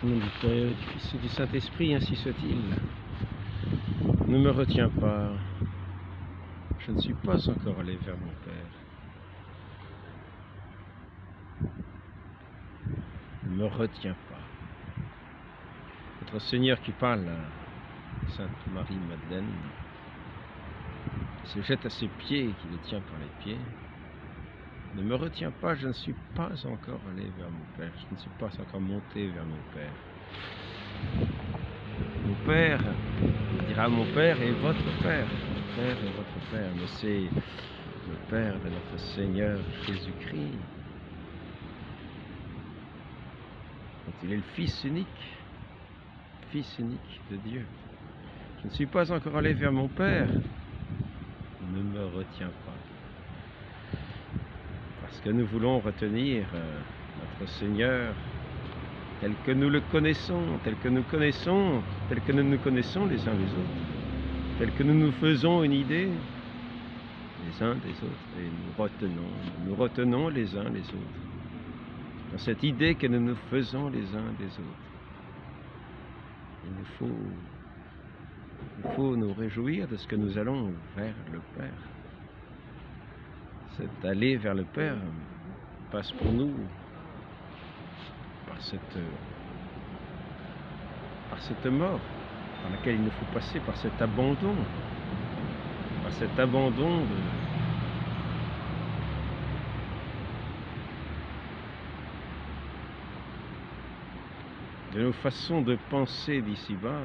Au nom du Père, du Fils et du Saint-Esprit, ainsi soit-il. Ne me retiens pas, je ne suis pas encore allé vers mon Père. Ne me retiens pas. Notre Seigneur qui parle à Sainte Marie-Madeleine, se jette à ses pieds et qui le tient par les pieds. Ne me retiens pas, je ne suis pas encore allé vers mon Père, je ne suis pas encore monté vers mon Père. Mon Père, il dira mon Père est votre Père, mon Père est votre Père, mais c'est le Père de notre Seigneur Jésus-Christ. Quand il est le Fils unique de Dieu. Je ne suis pas encore allé vers mon Père, ne me retiens pas. Parce que nous voulons retenir notre Seigneur tel que nous le connaissons, tel que nous nous connaissons les uns les autres, tel que nous nous faisons une idée les uns des autres, et nous retenons les uns les autres, dans cette idée que nous nous faisons les uns des autres. Il faut nous réjouir de ce que nous allons vers le Père. Cet aller vers le Père passe pour nous par cette mort par laquelle il nous faut passer, par cet abandon de nos façons de penser d'ici-bas,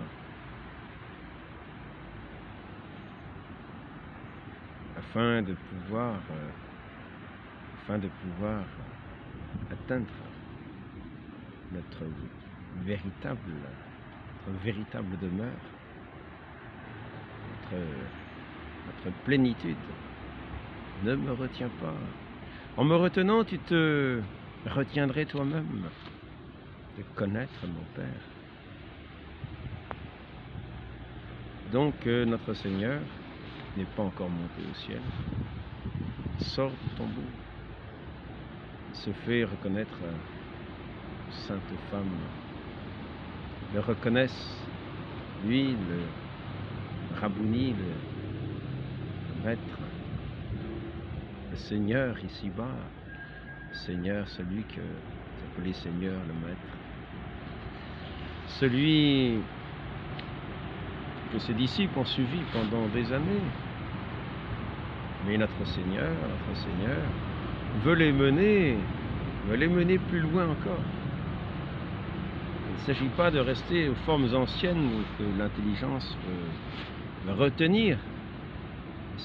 afin de pouvoir atteindre notre véritable demeure, notre plénitude. Ne me retiens pas. En me retenant, tu te retiendrais toi-même de connaître mon Père. Donc notre Seigneur n'est pas encore monté au ciel. Sors du tombeau. Il se fait reconnaître sainte femme. Le reconnaissent, lui, le Rabouni, le maître, le Seigneur ici-bas, Seigneur, celui que vous appelez Seigneur, le maître, celui que ses disciples ont suivi pendant des années. Mais notre Seigneur veut les mener plus loin encore. Il ne s'agit pas de rester aux formes anciennes que l'intelligence veut retenir. Il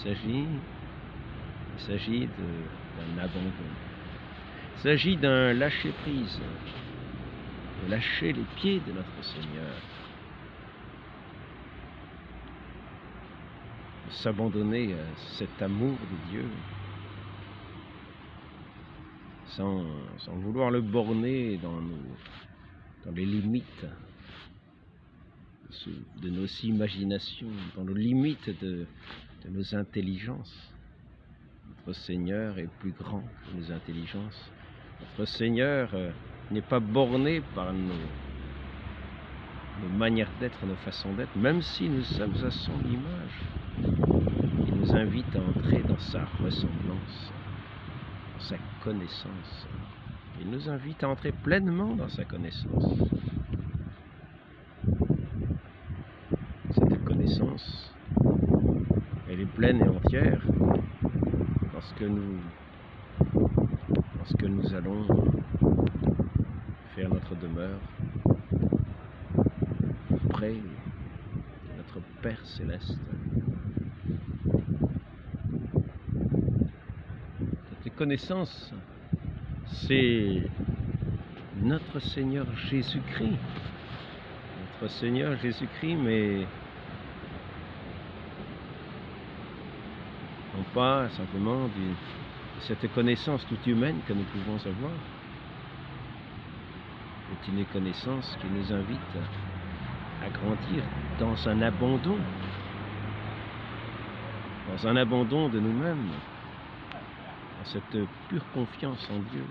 s'agit d'un abandon. Il s'agit d'un lâcher-prise, de lâcher les pieds de notre Seigneur, de s'abandonner à cet amour de Dieu, sans vouloir le borner dans les limites de nos imaginations, dans les limites de nos intelligences. Notre Seigneur est plus grand que nos intelligences. Notre Seigneur n'est pas borné par nos manières d'être, nos façons d'être, même si nous sommes à son image. Il nous invite à entrer dans sa ressemblance, dans sa connaissance. Il nous invite à entrer pleinement dans sa connaissance. Cette connaissance, elle est pleine et entière lorsque nous allons faire notre demeure près de notre Père Céleste. Cette connaissance, c'est notre Seigneur Jésus-Christ. Notre Seigneur Jésus-Christ, mais non pas simplement de cette connaissance toute humaine que nous pouvons avoir. C'est une connaissance qui nous invite à grandir dans un abandon de nous-mêmes, dans cette pure confiance en Dieu.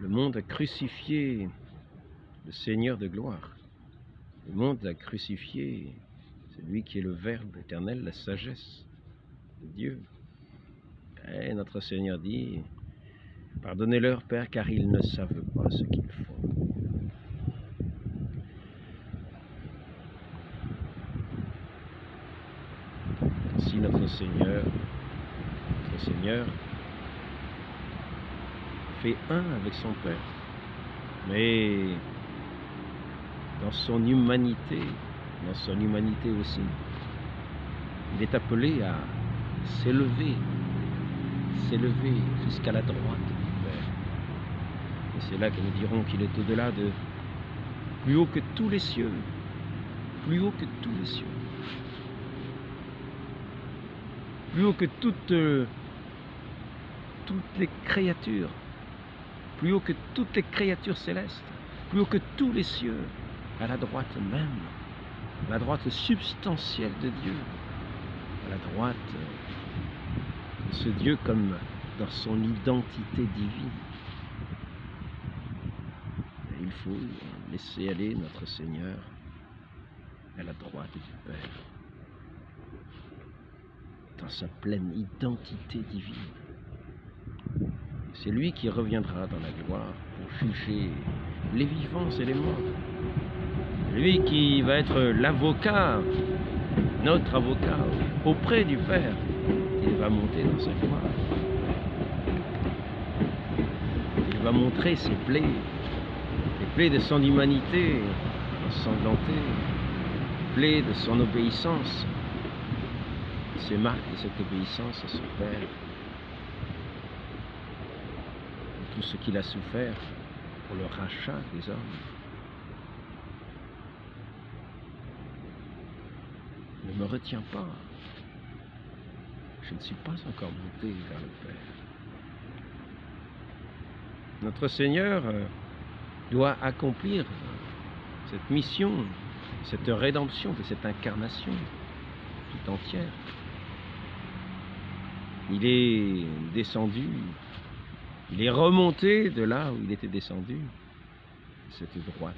Le monde a crucifié le Seigneur de gloire. Le monde a crucifié celui qui est le Verbe éternel, la sagesse de Dieu. Et notre Seigneur dit, pardonnez-leur, Père, car ils ne savent pas ce qu'ils font. Ainsi notre Seigneur fait un avec son Père, mais dans son humanité aussi, il est appelé à s'élever jusqu'à la droite du Père. Et c'est là que nous dirons qu'il est au-delà de, plus haut que tous les cieux, plus haut que tous les cieux, plus haut que toutes les créatures, plus haut que toutes les créatures célestes, plus haut que tous les cieux, à la droite même, à la droite substantielle de Dieu, à la droite de ce Dieu comme dans son identité divine. Et il faut laisser aller notre Seigneur à la droite du Père, dans sa pleine identité divine. C'est lui qui reviendra dans la gloire pour juger les vivants et les morts. Lui qui va être l'avocat, notre avocat, auprès du Père. Il va monter dans sa gloire. Il va montrer ses plaies, les plaies de son humanité ensanglantée, les plaies de son obéissance, ses marques de cette obéissance à son Père. Tout ce qu'il a souffert pour le rachat des hommes. Ne me retiens pas. Je ne suis pas encore monté vers le Père. Notre Seigneur doit accomplir cette mission, cette rédemption, de cette incarnation tout entière. Il est descendu, il est remonté de là où il était descendu, de cette droite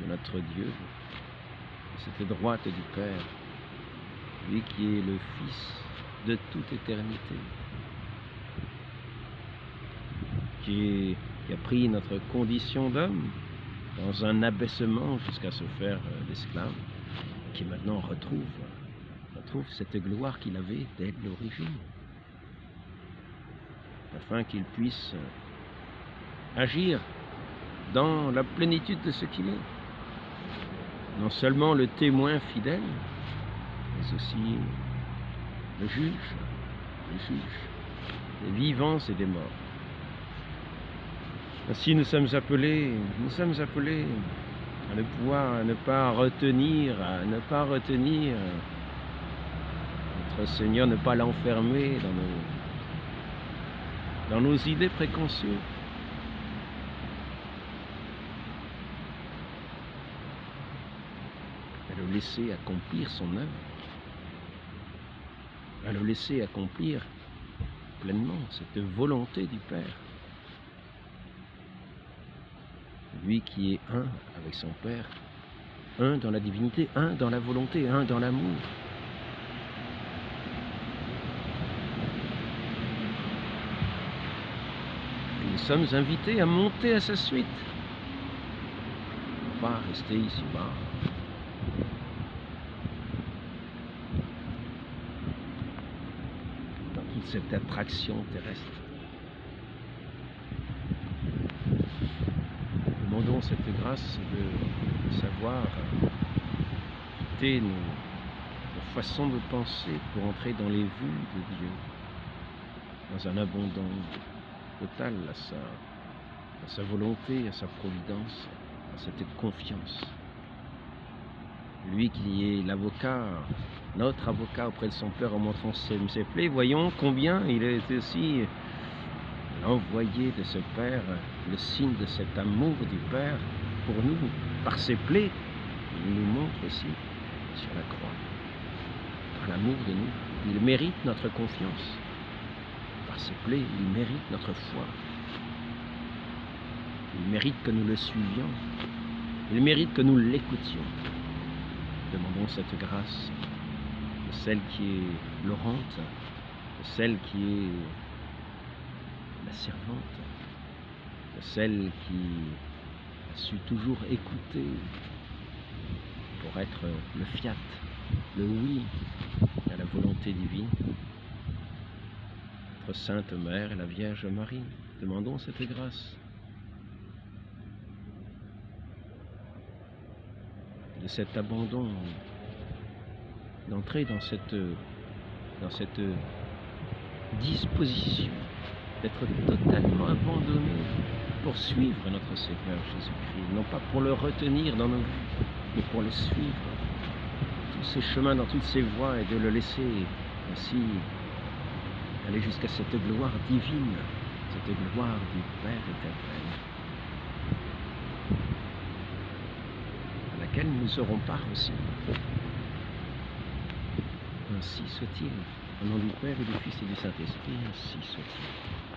de notre Dieu, de cette droite du Père, lui qui est le Fils de toute éternité, qui a pris notre condition d'homme dans un abaissement jusqu'à se faire l'esclave, qui maintenant retrouve cette gloire qu'il avait dès l'origine, afin qu'il puisse agir dans la plénitude de ce qu'il est. Non seulement le témoin fidèle, mais aussi le juge des vivants et des morts. Ainsi nous sommes appelés à ne pas retenir notre Seigneur, ne pas l'enfermer dans nos idées préconçues. À le laisser accomplir son œuvre, à le laisser accomplir pleinement cette volonté du Père. Lui qui est un avec son Père, un dans la divinité, un dans la volonté, un dans l'amour. Nous sommes invités à monter à sa suite, pas rester ici-bas. Dans toute cette attraction terrestre. Demandons cette grâce de savoir quitter nos façons de penser pour entrer dans les vues de Dieu, dans un abandon total à sa volonté, à sa providence, à cette confiance. Lui qui est l'avocat, notre avocat auprès de son Père en montrant ses plaies, voyons combien il est aussi l'envoyé de ce Père, le signe de cet amour du Père pour nous, par ses plaies. Il nous montre aussi sur la croix, par l'amour de nous. Il mérite notre confiance par ses ses plaies, il mérite notre foi. Il mérite que nous le suivions. Il mérite que nous l'écoutions. Demandons cette grâce de celle qui est l'orante, de celle qui est la servante, de celle qui a su toujours écouter pour être le fiat, le oui à la volonté divine. Notre Sainte Mère, la Vierge Marie, demandons cette grâce de cet abandon, d'entrer dans cette disposition, d'être totalement abandonné pour suivre notre Seigneur Jésus-Christ, non pas pour le retenir dans nos vies, mais pour le suivre, tous ces chemins, dans toutes ces voies, et de le laisser ainsi aller jusqu'à cette gloire divine, cette gloire du Père éternel, à laquelle nous aurons part aussi. Ainsi soit-il, au nom du Père et du Fils et du Saint-Esprit, ainsi soit-il.